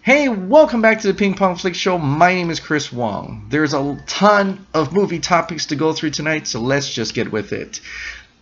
Hey, welcome back to the Pong Flix show. My name is Chris Wong. There's a ton of movie topics to go through tonight, so let's just get with it.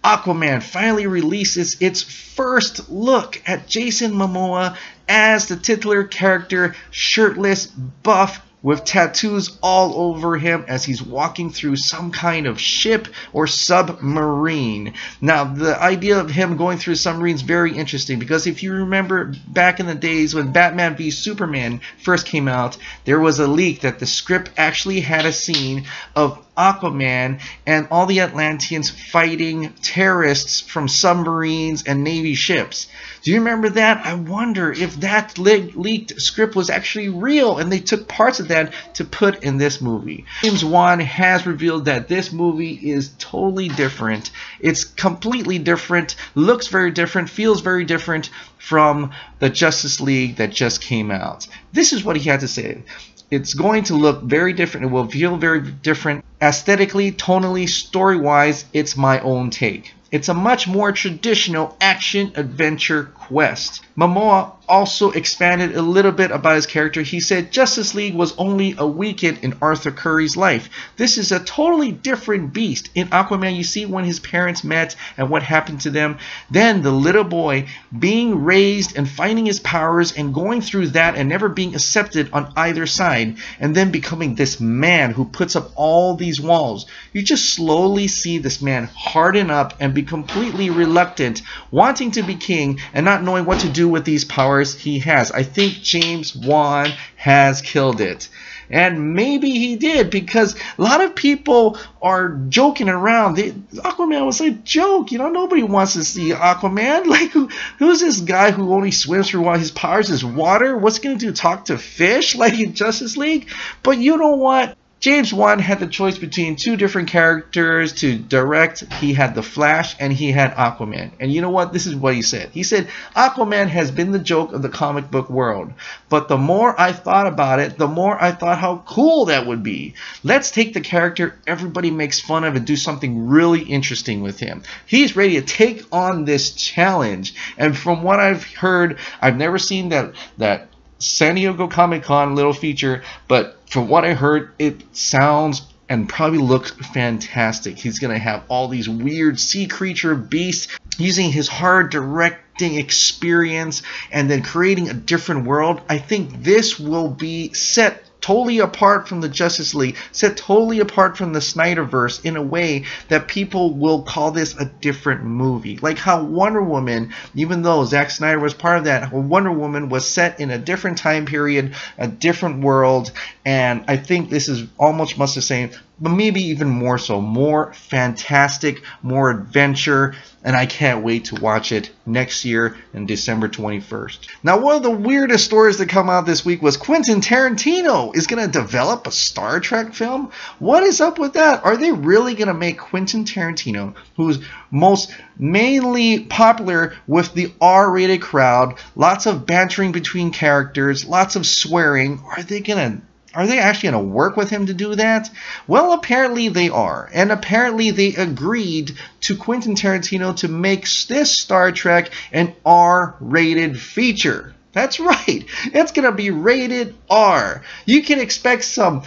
Aquaman finally releases its first look at Jason Momoa as the titular character, shirtless, buff, with tattoos all over him as he's walking through some kind of ship or submarine. Now, the idea of him going through a submarine is very interesting because if you remember back in the days when Batman v Superman first came out, there was a leak that the script actually had a scene of Aquaman and all the Atlanteans fighting terrorists from submarines and Navy ships. Do you remember that? I wonder if that leaked script was actually real and they took parts of that to put in this movie. James Wan has revealed that this movie is totally different. It's completely different, looks very different, feels very different from the Justice League that just came out. This is what he had to say. It's going to look very different. It will feel very different aesthetically, tonally, story-wise. It's my own take. It's a much more traditional action-adventure quest. Momoa also expanded a little bit about his character. He said Justice League was only a weekend in Arthur Curry's life. This is a totally different beast. In Aquaman, you see when his parents met and what happened to them. Then the little boy being raised and finding his powers and going through that and never being accepted on either side. And then becoming this man who puts up all these walls. You just slowly see this man harden up and be completely reluctant, wanting to be king and not knowing what to do with these powers he has. I think James Wan has killed it. And maybe he did, because a lot of people are joking around. Aquaman was a joke. You know, nobody wants to see Aquaman. Like, who's this guy who only swims through water? His powers is water? What's he going to do, talk to fish like in Justice League? But you know what? James Wan had the choice between two different characters to direct. He had The Flash and he had Aquaman. And you know what? This is what he said. He said, Aquaman has been the joke of the comic book world. But the more I thought about it, the more I thought how cool that would be. Let's take the character everybody makes fun of and do something really interesting with him. He's ready to take on this challenge. And from what I've heard, I've never seen that San Diego Comic-Con little feature, but from what I heard, it sounds and probably looks fantastic. He's going to have all these weird sea creature beasts using his hard directing experience and then creating a different world. I think this will be set totally apart from the Justice League, set totally apart from the Snyderverse in a way that people will call this a different movie. Like how Wonder Woman, even though Zack Snyder was part of that, Wonder Woman was set in a different time period, a different world, and I think this is almost much the same, but maybe even more so, more fantastic, more adventure, and I can't wait to watch it next year on December 21st. Now, one of the weirdest stories that come out this week was Quentin Tarantino is going to develop a Star Trek film. What is up with that? Are they really going to make Quentin Tarantino, who's most mainly popular with the R-rated crowd, lots of bantering between characters, lots of swearing, are they actually going to work with him to do that? Well, apparently they are. And apparently they agreed to Quentin Tarantino to make this Star Trek an R-rated feature. That's right. It's going to be rated R. You can expect some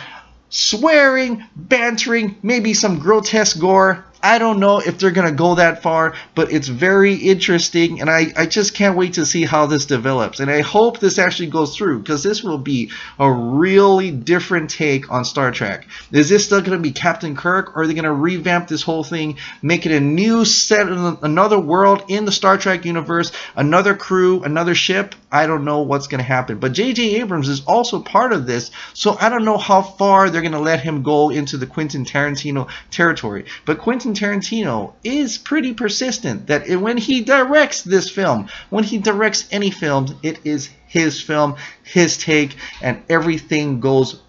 swearing, bantering, maybe some grotesque gore. I don't know if they're going to go that far, but it's very interesting, and I just can't wait to see how this develops. And I hope this actually goes through, because this will be a really different take on Star Trek. Is this still going to be Captain Kirk, or are they going to revamp this whole thing, make it a new set, another world in the Star Trek universe, another crew, another ship? I don't know what's going to happen. But J.J. Abrams is also part of this, so I don't know how far they're going to let him go into the Quentin Tarantino territory. But Quentin Tarantino is pretty persistent that when he directs this film, when he directs any film, it is his film, his take, and everything goes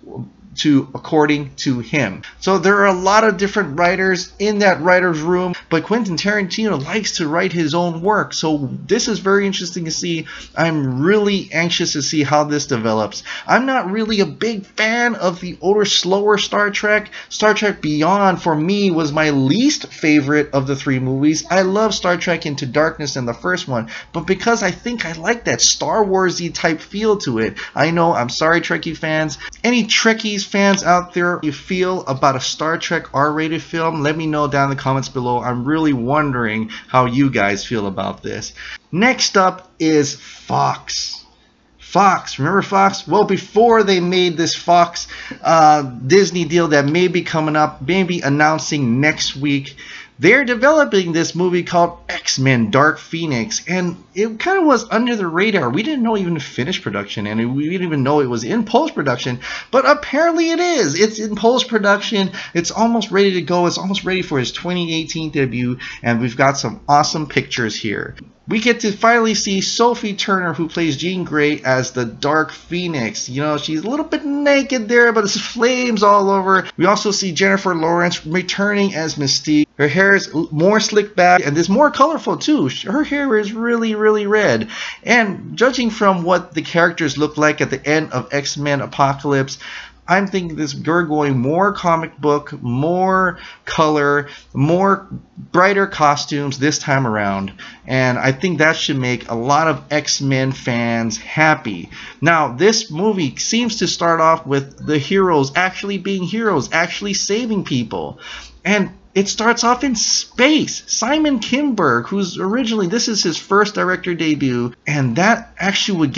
according to him. So there are a lot of different writers in that writer's room, but Quentin Tarantino likes to write his own work. So this is very interesting to see. I'm really anxious to see how this develops. I'm not really a big fan of the older, slower Star Trek. Star Trek Beyond, for me, was my least favorite of the 3 movies. I love Star Trek Into Darkness in the first one, but because I think I like that Star Wars-y type feel to it. I know, I'm sorry, Trekkie fans. Any Trekkies fans out there, you feel about a Star Trek R-rated film, let me know down in the comments below. I'm really wondering how you guys feel about this. Next up is Fox. Fox, remember Fox? Well, before they made this Fox Disney deal that may be coming up, maybe announcing next week, they're developing this movie called X-Men Dark Phoenix, and it kind of was under the radar. We didn't know even finished production, and we didn't even know it was in post-production, but apparently it is. It's in post-production. It's almost ready to go. It's almost ready for his 2018 debut, and we've got some awesome pictures here. We get to finally see Sophie Turner, who plays Jean Grey, as the Dark Phoenix. You know, she's a little bit naked there, but it's flames all over. We also see Jennifer Lawrence returning as Mystique. Her hair is more slicked back, and it's more colorful too. Her hair is really, really red. And judging from what the characters look like at the end of X-Men Apocalypse, I'm thinking we're going more comic book, more color, more brighter costumes this time around. And I think that should make a lot of X-Men fans happy. Now, this movie seems to start off with the heroes actually being heroes, actually saving people. And it starts off in space. Simon Kinberg, who's originally, this is his first director debut, and that actually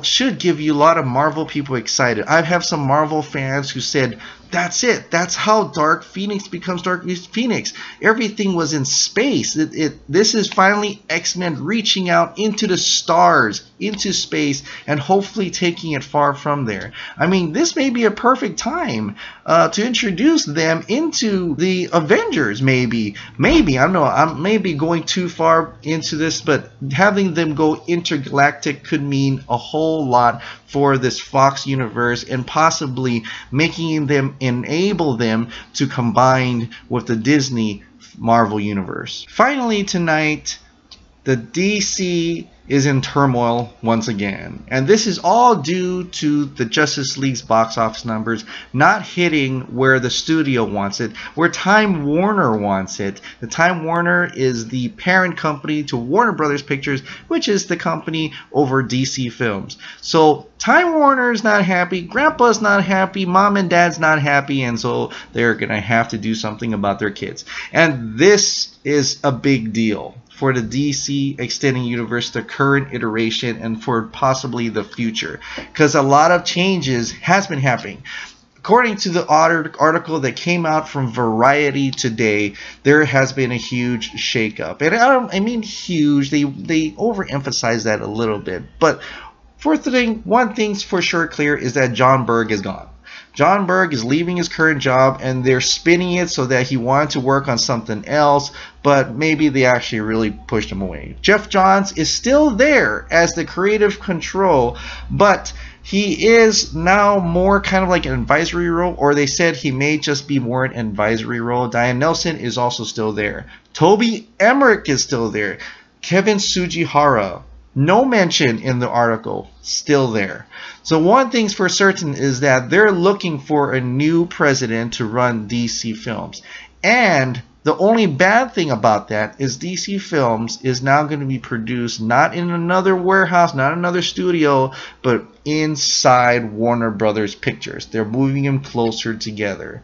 should give you a lot of Marvel people excited. I have some Marvel fans who said, that's it. That's how Dark Phoenix becomes Dark Phoenix. Everything was in space. This is finally X-Men reaching out into the stars, into space, and hopefully taking it far from there. I mean, this may be a perfect time to introduce them into the Avengers, maybe. I don't know. I'm maybe going too far into this, but having them go intergalactic could mean a whole lot for this Fox universe, and possibly enable them to combine with the Disney Marvel universe. Finally tonight, the DC is in turmoil once again, and this is all due to the Justice League's box office numbers not hitting where the studio wants it, where Time Warner wants it. The Time Warner is the parent company to Warner Brothers Pictures, which is the company over DC Films. So Time Warner is not happy, Grandpa's not happy, Mom and Dad's not happy, and so they're gonna have to do something about their kids. And this is a big deal for the DC Extended Universe, the current iteration, and for possibly the future, because a lot of changes has been happening. According to the article that came out from Variety today, there has been a huge shakeup, and I mean huge. They overemphasize that a little bit, but one thing's for sure clear is that John Berg is gone. John Berg is leaving his current job, and they're spinning it so that he wanted to work on something else, but maybe they actually really pushed him away. Jeff Johns is still there as the creative control, but he is now more kind of like an advisory role, or they said he may just be more an advisory role. Diane Nelson is also still there. Toby Emmerich is still there. Kevin Sugihara, no mention in the article, still there. So one thing's for certain is that they're looking for a new president to run DC Films. And the only bad thing about that is DC Films is now going to be produced not in another warehouse, not another studio, but inside Warner Brothers Pictures. They're moving them closer together.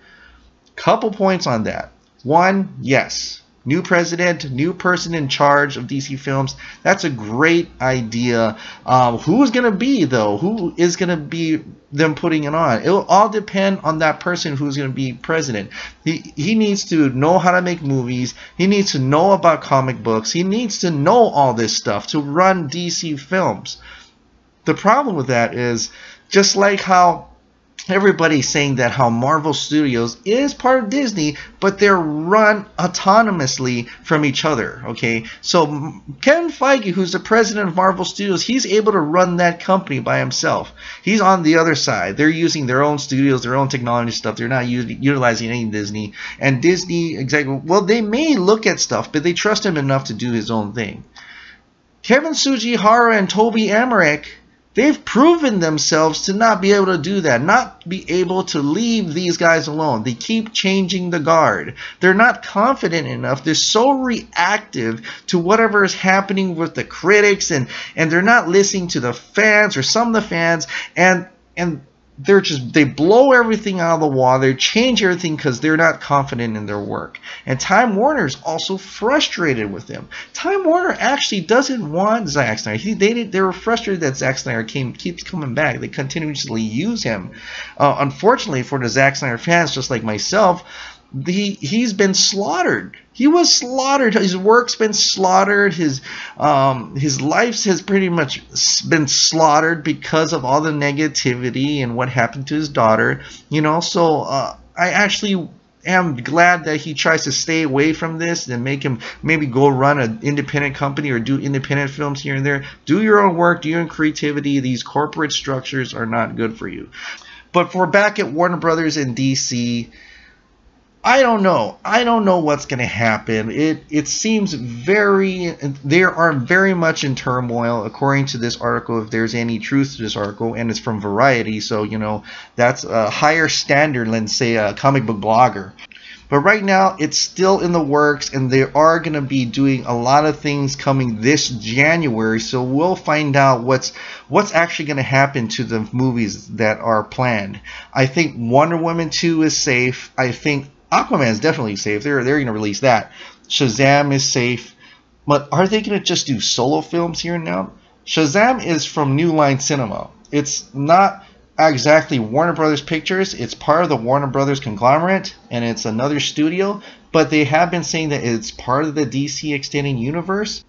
Couple points on that. One, yes. New president, new person in charge of DC Films. That's a great idea. Who's going to be, though? Who is going to be them putting it on? It'll all depend on that person who's going to be president. He needs to know how to make movies. He needs to know about comic books. He needs to know all this stuff to run DC Films. The problem with that is, just like how everybody's saying that how Marvel Studios is part of Disney, but they're run autonomously from each other, okay? So Kevin Feige, who's the president of Marvel Studios, he's able to run that company by himself. He's on the other side. They're using their own studios, their own technology stuff. They're not utilizing any Disney. And Disney, exactly, well, they may look at stuff, but they trust him enough to do his own thing. Kevin Sugihara and Toby Emmerich, they've proven themselves to not be able to do that, not be able to leave these guys alone. They keep changing the guard. They're not confident enough. They're so reactive to whatever is happening with the critics, and they're not listening to the fans or some of the fans, and they blow everything out of the water. They change everything because they're not confident in their work. And Time Warner's also frustrated with them. Time Warner actually doesn't want Zack Snyder. They were frustrated that Zack Snyder keeps coming back. They continuously use him. Unfortunately for the Zack Snyder fans, just like myself, he's been slaughtered. He was slaughtered. His work's been slaughtered. His life has pretty much been slaughtered because of all the negativity and what happened to his daughter. You know, so I actually am glad that he tries to stay away from this and make him maybe go run an independent company or do independent films here and there. Do your own work. Do your own creativity. These corporate structures are not good for you. But for back at Warner Brothers and DC, I don't know. I don't know what's going to happen. It seems they are very much in turmoil, according to this article, if there's any truth to this article, and it's from Variety, so, you know, that's a higher standard than, say, a comic book blogger. But right now, it's still in the works, and they are going to be doing a lot of things coming this January, so we'll find out what's actually going to happen to the movies that are planned. I think Wonder Woman 2 is safe. I think Aquaman is definitely safe. They're going to release that. Shazam is safe. But are they going to just do solo films here now? Shazam is from New Line Cinema. It's not exactly Warner Brothers Pictures. It's part of the Warner Brothers conglomerate, and it's another studio. But they have been saying that it's part of the DC Extended Universe.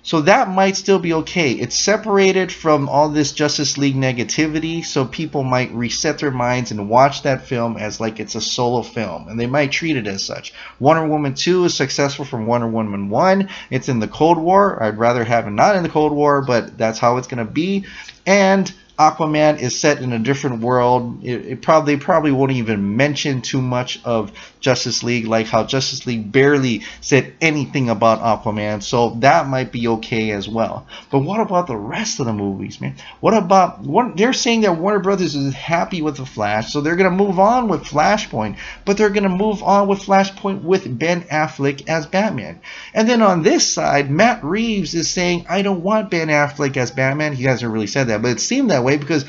So that might still be okay. It's separated from all this Justice League negativity, so people might reset their minds and watch that film as like it's a solo film, and they might treat it as such. Wonder Woman 2 is successful from Wonder Woman 1. It's in the Cold War. I'd rather have it not in the Cold War, but that's how it's going to be. And Aquaman is set in a different world. They probably won't even mention too much of Justice League, like how Justice League barely said anything about Aquaman, so that might be okay as well. But what about the rest of the movies, man? What about they're saying that Warner Brothers is happy with the Flash, so they're going to move on with Flashpoint, but they're going to move on with Flashpoint with Ben Affleck as Batman. And then on this side, Matt Reeves is saying, I don't want Ben Affleck as Batman. He hasn't really said that, but it seemed that way because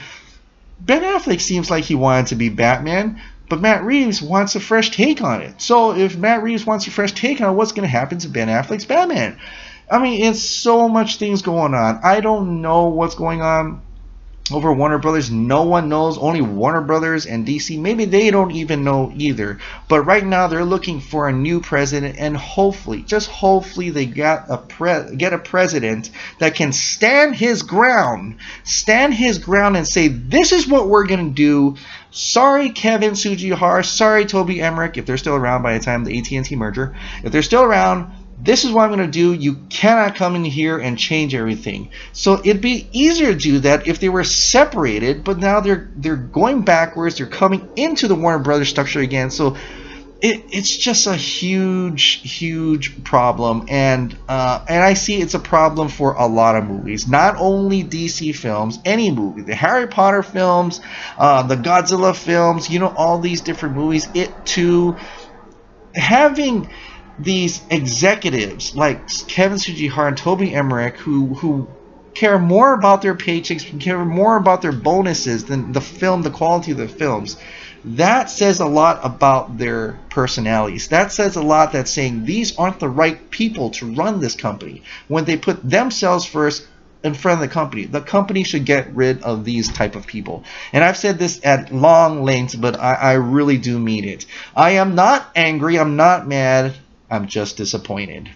Ben Affleck seems like he wanted to be Batman, but Matt Reeves wants a fresh take on it. So if Matt Reeves wants a fresh take on it, what's going to happen to Ben Affleck's Batman? I mean, it's so much things going on. I don't know what's going on over Warner Brothers. No one knows. Only Warner Brothers and DC. Maybe they don't even know either. But right now they're looking for a new president, and hopefully, just hopefully, they get a president that can stand his ground and say, this is what we're gonna do. Sorry, Kevin Sugihara. Sorry, Toby Emmerich, if they're still around by the time of the AT&T merger. If they're still around, this is what I'm going to do. You cannot come in here and change everything. So it'd be easier to do that if they were separated, but now they're going backwards. They're coming into the Warner Brothers structure again. So it's just a huge problem, and I see it's a problem for a lot of movies. Not only DC films, any movie, the Harry Potter films, the Godzilla films, you know, all these different movies. It too, having these executives like Kevin Sugihara and Toby Emmerich who care more about their paychecks, care more about their bonuses than the quality of the films. That says a lot about their personalities. That says a lot, that's saying these aren't the right people to run this company. When they put themselves first in front of the company should get rid of these type of people. And I've said this at long lengths, but I really do mean it. I am not angry. I'm not mad. I'm just disappointed.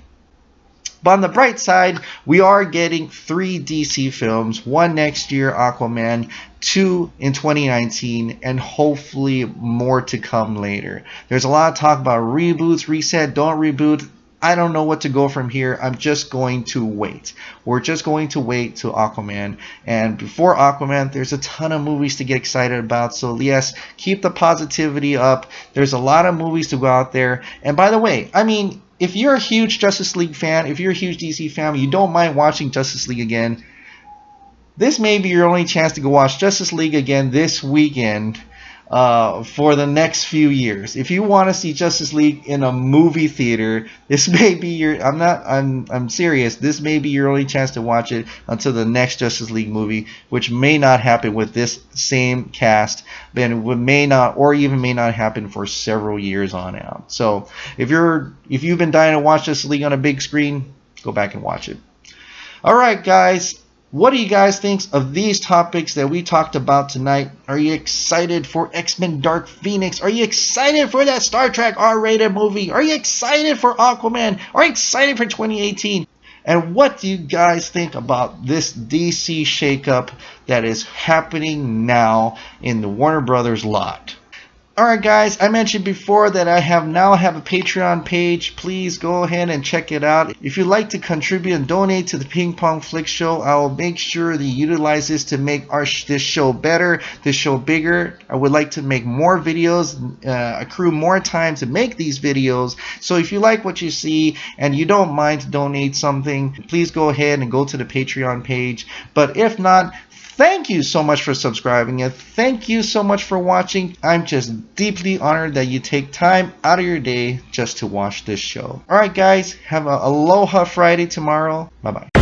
But on the bright side, we are getting 3 DC films, 1 next year, Aquaman, 2 in 2019, and hopefully more to come later. There's a lot of talk about reboots, reset, don't reboot. I don't know what to go from here. I'm just going to wait. We're just going to wait to Aquaman. And before Aquaman, there's a ton of movies to get excited about. So yes, keep the positivity up. There's a lot of movies to go out there. And by the way, I mean, if you're a huge Justice League fan, if you're a huge DC fan, you don't mind watching Justice League again, this may be your only chance to go watch Justice League again this weekend. For the next few years. If you want to see Justice League in a movie theater, this may be your I'm serious. This may be your only chance to watch it until the next Justice League movie, which may not happen with this same cast, and may not happen for several years on out. So if you've been dying to watch Justice League on a big screen, go back and watch it. Alright guys, what do you guys think of these topics that we talked about tonight? Are you excited for X-Men Dark Phoenix? Are you excited for that Star Trek R-rated movie? Are you excited for Aquaman? Are you excited for 2018? And what do you guys think about this DC shakeup that is happening now in the Warner Brothers lot? Alright guys, I mentioned before that I now have a Patreon page. Please go ahead and check it out. If you'd like to contribute and donate to the Ping Pong Flix show, I will make sure to utilize this to make this show better, this show bigger. I would like to make more videos, accrue more time to make these videos. So if you like what you see and you don't mind to donate something, please go ahead and go to the Patreon page. But if not, thank you so much for subscribing and thank you so much for watching. I'm just deeply honored that you take time out of your day just to watch this show. Alright guys, have a Aloha Friday tomorrow. Bye bye.